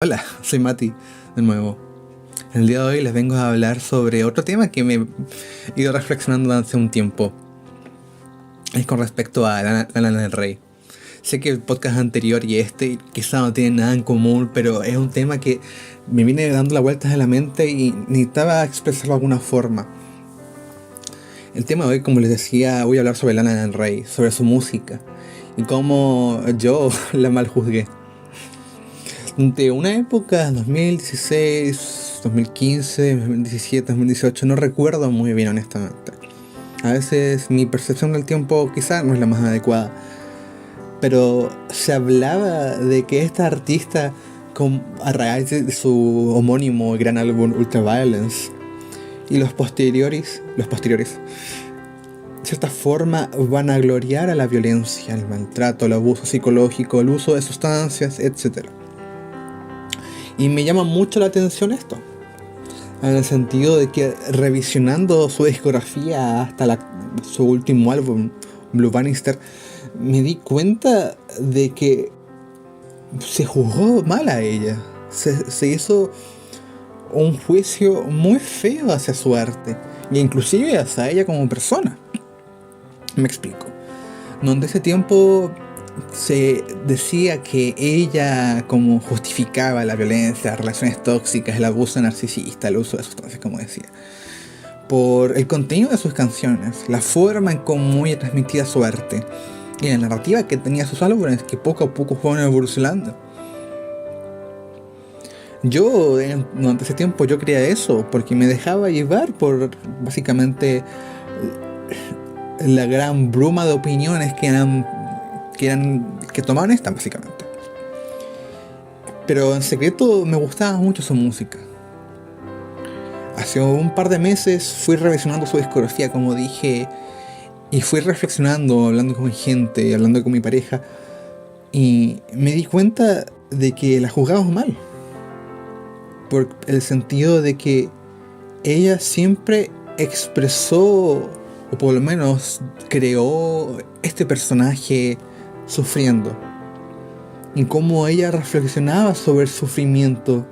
Hola, soy Mati, de nuevo. El día de hoy les vengo a hablar sobre otro tema que me he ido reflexionando hace un tiempo. Es con respecto a Lana del Rey. Sé que el podcast anterior y este quizá no tienen nada en común, pero es un tema que me viene dando la vueltas en la mente y necesitaba expresarlo de alguna forma. El tema de hoy, como les decía, voy a hablar sobre Lana del Rey, sobre su música y cómo yo la maljuzgué. De una época, 2016, 2015, 2017, 2018, no recuerdo muy bien honestamente. A veces mi percepción del tiempo quizá no es la más adecuada. Pero se hablaba de que esta artista, a raíz de su homónimo gran álbum Ultraviolence, y los posteriores, de cierta forma van a gloriar a la violencia, el maltrato, el abuso psicológico, el uso de sustancias, etc. Y me llama mucho la atención esto, en el sentido de que revisionando su discografía hasta su último álbum, Blue Bannister, me di cuenta de que se juzgó mal a ella. Se hizo un juicio muy feo hacia su arte, e inclusive hacia ella como persona. Me explico. Donde ese tiempo se decía que ella como justificaba la violencia, las relaciones tóxicas, el abuso narcisista, el uso de sustancias, como decía, por el contenido de sus canciones, la forma en cómo ella transmitía su arte y la narrativa que tenía sus álbumes, que poco a poco fueron evolucionando. Yo durante ese tiempo yo creía eso porque me dejaba llevar por básicamente la gran bruma de opiniones que tomaban esta básicamente. Pero en secreto me gustaba mucho su música. Hace un par de meses fui revisionando su discografía, como dije, y fui reflexionando, hablando con mi gente, hablando con mi pareja, y me di cuenta de que la juzgamos mal. Por el sentido de que ella siempre expresó, o por lo menos creó este personaje sufriendo, y cómo ella reflexionaba sobre el sufrimiento,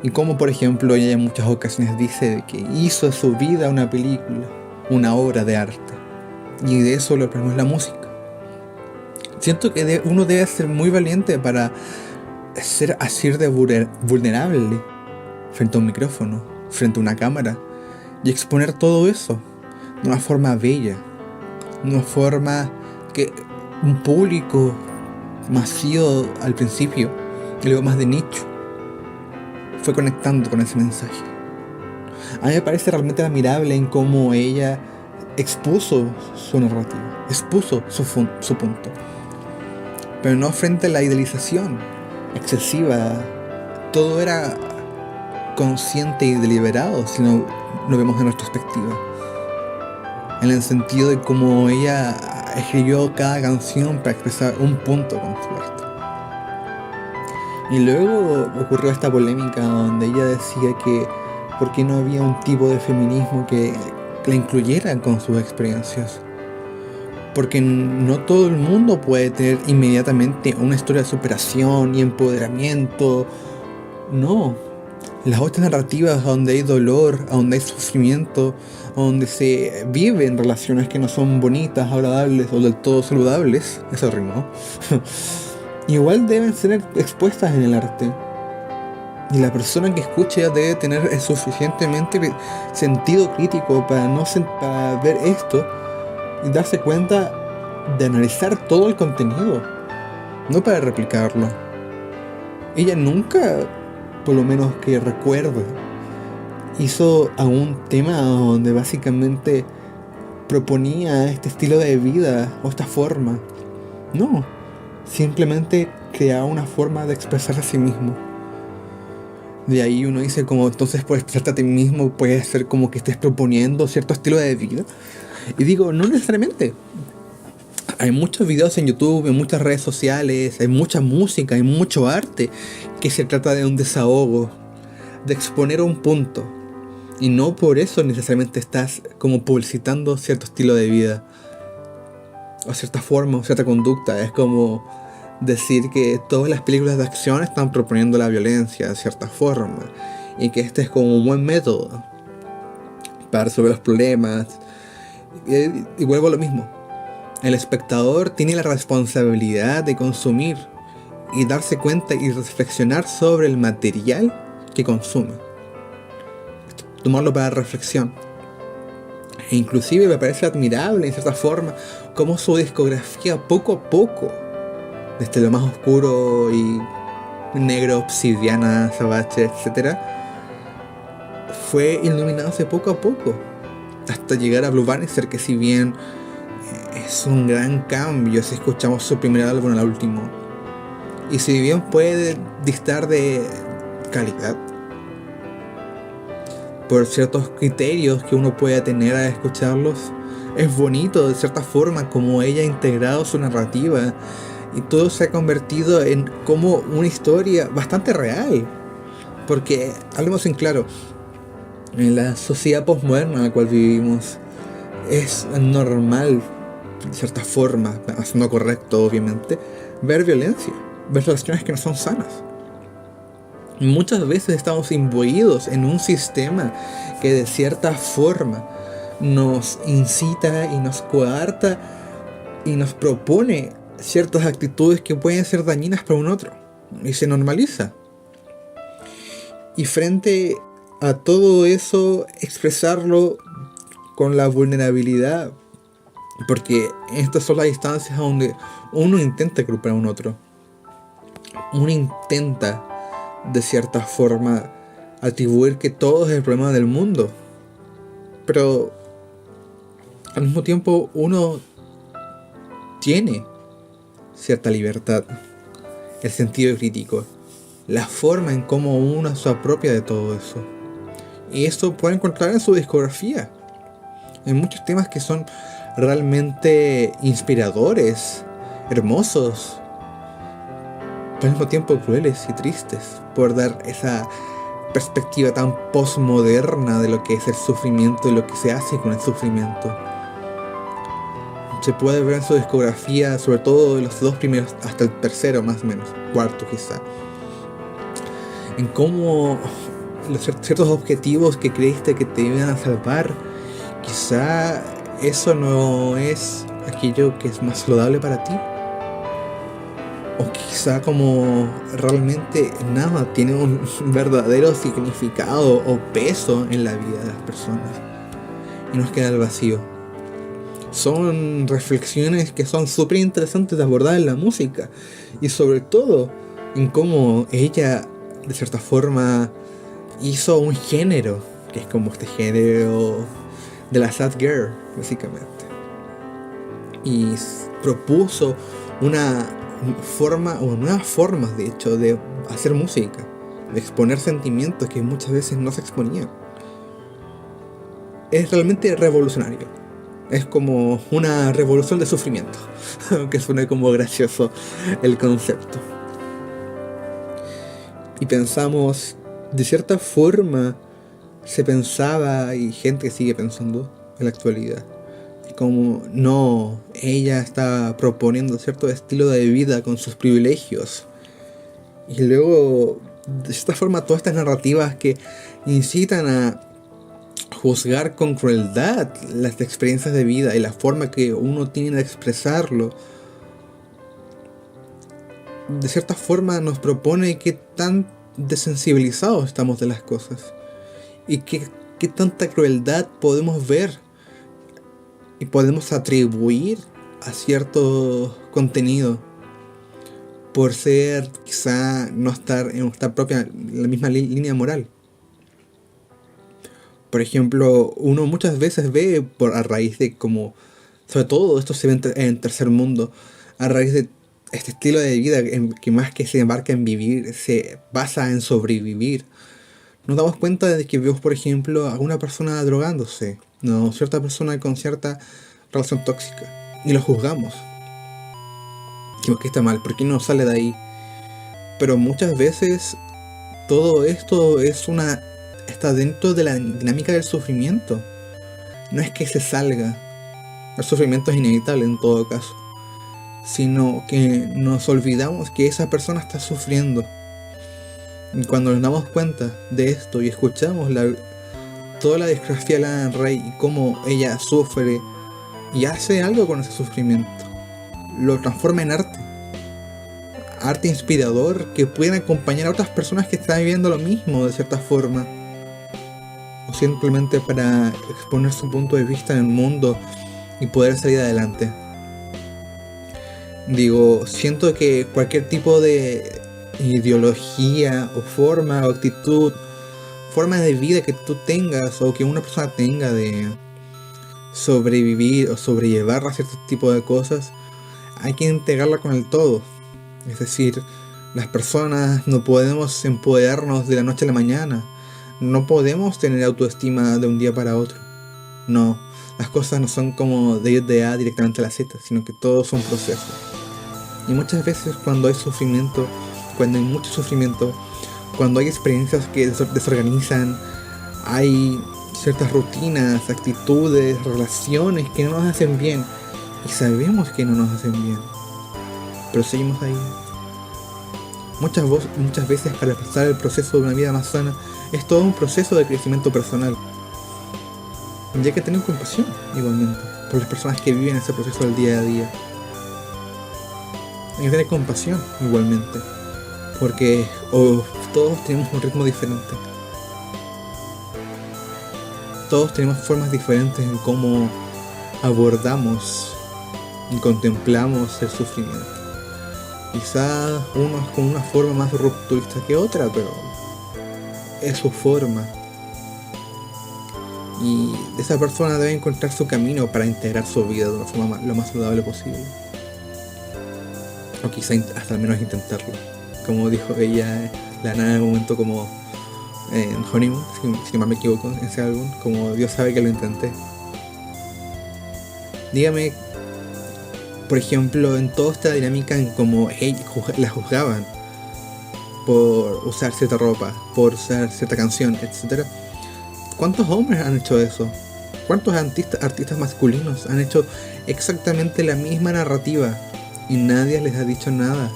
y cómo, por ejemplo, ella en muchas ocasiones dice de que hizo de su vida una película, una obra de arte, y de eso lo plasmó en la música. Siento que uno debe ser muy valiente para ser así de vulnerable frente a un micrófono, frente a una cámara, y exponer todo eso de una forma bella, de una forma que un público masivo al principio y luego más de nicho fue conectando con ese mensaje. A mí me parece realmente admirable en cómo ella expuso su narrativa, expuso su punto, pero no frente a la idealización excesiva. Todo era consciente y deliberado si no lo vemos en retrospectiva, en el sentido de cómo ella escribió cada canción para expresar un punto con su arte. Y luego ocurrió esta polémica donde ella decía que por qué no había un tipo de feminismo que la incluyera con sus experiencias, porque no todo el mundo puede tener inmediatamente una historia de superación y empoderamiento. No, las otras narrativas donde hay dolor, donde hay sufrimiento, donde se viven relaciones que no son bonitas, agradables o del todo saludables, eso rimó, igual deben ser expuestas en el arte. Y la persona que escuche debe tener suficientemente sentido crítico para ver esto y darse cuenta de analizar todo el contenido, no para replicarlo. Ella nunca, por lo menos que recuerdo, hizo algún tema donde básicamente proponía este estilo de vida o esta forma. No, simplemente creaba una forma de expresarse a sí mismo. De ahí uno dice como, entonces por expresarte a ti mismo puede ser como que estés proponiendo cierto estilo de vida. Y digo, no necesariamente. Hay muchos videos en YouTube, en muchas redes sociales, hay mucha música, hay mucho arte que se trata de un desahogo, de exponer un punto. Y no por eso necesariamente estás como publicitando cierto estilo de vida, o cierta forma, o cierta conducta. Es como decir que todas las películas de acción están proponiendo la violencia de cierta forma y que este es como un buen método para resolver los problemas. Y vuelvo a lo mismo. El espectador tiene la responsabilidad de consumir y darse cuenta y reflexionar sobre el material que consume. Tomarlo para reflexión. E inclusive me parece admirable en cierta forma cómo su discografía poco a poco, desde lo más oscuro y negro, obsidiana, Sabache, etc., fue iluminándose poco a poco hasta llegar a Blue Bannister, que si bien es un gran cambio si escuchamos su primer álbum al último, y si bien puede distar de calidad por ciertos criterios que uno puede tener al escucharlos, es bonito de cierta forma como ella ha integrado su narrativa y todo se ha convertido en como una historia bastante real. Porque, hablemos en claro, en la sociedad postmoderna en la cual vivimos es normal, de cierta forma, no correcto obviamente, ver violencia, ver relaciones que no son sanas. Muchas veces estamos imbuidos en un sistema que de cierta forma nos incita y nos coarta y nos propone ciertas actitudes que pueden ser dañinas para un otro, y se normaliza. Y frente a todo eso, expresarlo con la vulnerabilidad, porque estas son las instancias donde uno intenta culpar a un otro, uno intenta de cierta forma atribuir que todo es el problema del mundo, pero al mismo tiempo uno tiene cierta libertad, el sentido crítico, la forma en cómo uno se apropia de todo eso, y esto puede encontrar en su discografía, en muchos temas que son realmente inspiradores, hermosos, pero al mismo tiempo crueles y tristes, por dar esa perspectiva tan postmoderna de lo que es el sufrimiento y lo que se hace con el sufrimiento. Se puede ver en su discografía, sobre todo de los dos primeros hasta el tercero más o menos, cuarto quizá, en cómo ciertos objetivos que creíste que te iban a salvar, quizá eso no es aquello que es más saludable para ti. O quizá como realmente nada tiene un verdadero significado o peso en la vida de las personas y nos queda el vacío. Son reflexiones que son súper interesantes de abordar en la música, y sobre todo en cómo ella de cierta forma hizo un género que es como este género de la sad girl básicamente, y propuso una forma o nuevas formas de hecho de hacer música, de exponer sentimientos que muchas veces no se exponían. Es realmente revolucionario, es como una revolución de sufrimiento aunque suene como gracioso el concepto. Y pensamos, de cierta forma se pensaba, y gente sigue pensando en la actualidad, como no, ella está proponiendo cierto estilo de vida con sus privilegios, y luego de cierta forma todas estas narrativas que incitan a juzgar con crueldad las experiencias de vida y la forma que uno tiene de expresarlo, de cierta forma nos propone qué tan desensibilizados estamos de las cosas y qué tanta crueldad podemos ver y podemos atribuir a cierto contenido por ser quizá no estar en nuestra propia, la misma línea moral. Por ejemplo, uno muchas veces ve a raíz de como, sobre todo esto se ve en tercer mundo, a raíz de este estilo de vida que más que se embarca en vivir, se basa en sobrevivir. Nos damos cuenta de que vemos, por ejemplo, a una persona drogándose, no, cierta persona con cierta relación tóxica, y lo juzgamos. Decimos que está mal, ¿por qué no sale de ahí? Pero muchas veces todo esto está dentro de la dinámica del sino que nos olvidamos que esa persona está sufriendo. Y cuando nos damos cuenta de esto y escuchamos toda la discografía de Lana del Rey y cómo ella sufre y hace algo con ese sufrimiento, lo transforma en arte. Arte inspirador que pueden acompañar a otras personas que están viviendo lo mismo de cierta forma. O simplemente para exponer su punto de vista en el mundo y poder salir adelante. Digo, siento que cualquier tipo de ideología o forma o actitud, forma de vida que tú tengas o que una persona tenga de sobrevivir o sobrellevar a cierto tipo de cosas, hay que integrarla con el todo. Es decir, las personas no podemos empoderarnos de la noche a la mañana. No podemos tener autoestima de un día para otro. No, las cosas no son como de A directamente a la Z, sino que todo es un proceso. Y muchas veces cuando hay sufrimiento, cuando hay mucho sufrimiento, cuando hay experiencias que desorganizan, hay ciertas rutinas, actitudes, relaciones que no nos hacen bien. Y sabemos que no nos hacen bien, pero seguimos ahí. Muchas veces para pasar el proceso de una vida más sana es todo un proceso de crecimiento personal. Y hay que tener compasión igualmente por las personas que viven ese proceso del día a día. Hay que tener compasión igualmente, porque todos tenemos un ritmo diferente. Todos tenemos formas diferentes en cómo abordamos y contemplamos el sufrimiento. Quizás uno es con una forma más rupturista que otra, pero es su forma. Y esa persona debe encontrar su camino para integrar su vida de una forma lo más saludable posible. O quizá hasta al menos intentarlo. Como dijo ella, Lana en algún momento como en Honeymoon, si no me equivoco, en ese álbum, como Dios sabe que lo intenté. Dígame, por ejemplo, en toda esta dinámica en cómo la juzgaban por usar cierta ropa, por usar cierta canción, etc. ¿Cuántos hombres han hecho eso? ¿Cuántos artistas masculinos han hecho exactamente la misma narrativa y nadie les ha dicho nada,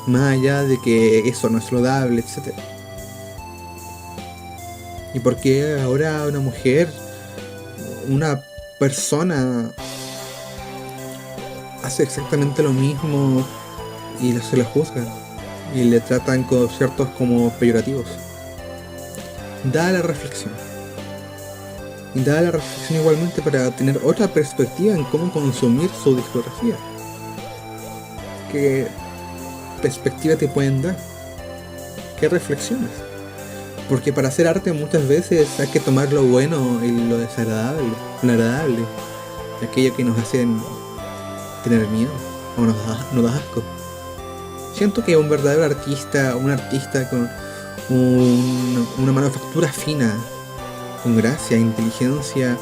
más allá de que eso no es saludable, etc.? ¿Y por qué ahora una mujer, una persona, hace exactamente lo mismo y se la juzgan y le tratan con ciertos como peyorativos? Da la reflexión. Y da la reflexión igualmente para tener otra perspectiva en cómo consumir su discografía. ¿Qué perspectiva te pueden dar? ¿Qué reflexiones? Porque para hacer arte muchas veces hay que tomar lo bueno y lo desagradable, lo agradable, aquello que nos hacen tener miedo o nos da asco. Siento que un verdadero artista, un artista con una manufactura fina, con gracia, inteligencia,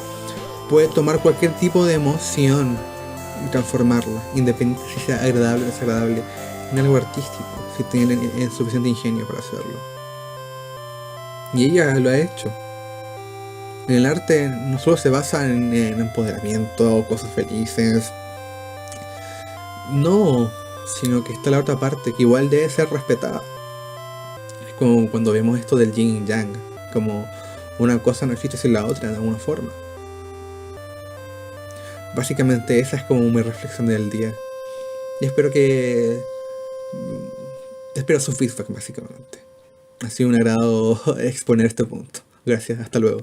puede tomar cualquier tipo de emoción y transformarla, independientemente si sea agradable o desagradable, en algo artístico, si tiene el suficiente ingenio para hacerlo. Y ella lo ha hecho. El arte no solo se basa en empoderamiento, cosas felices, no, sino que está la otra parte que igual debe ser respetada. Es como cuando vemos esto del yin y yang, como una cosa no existe sin la otra de alguna forma. Básicamente esa es como mi reflexión del día. Y espero su feedback básicamente. Ha sido un agrado exponer este punto. Gracias, hasta luego.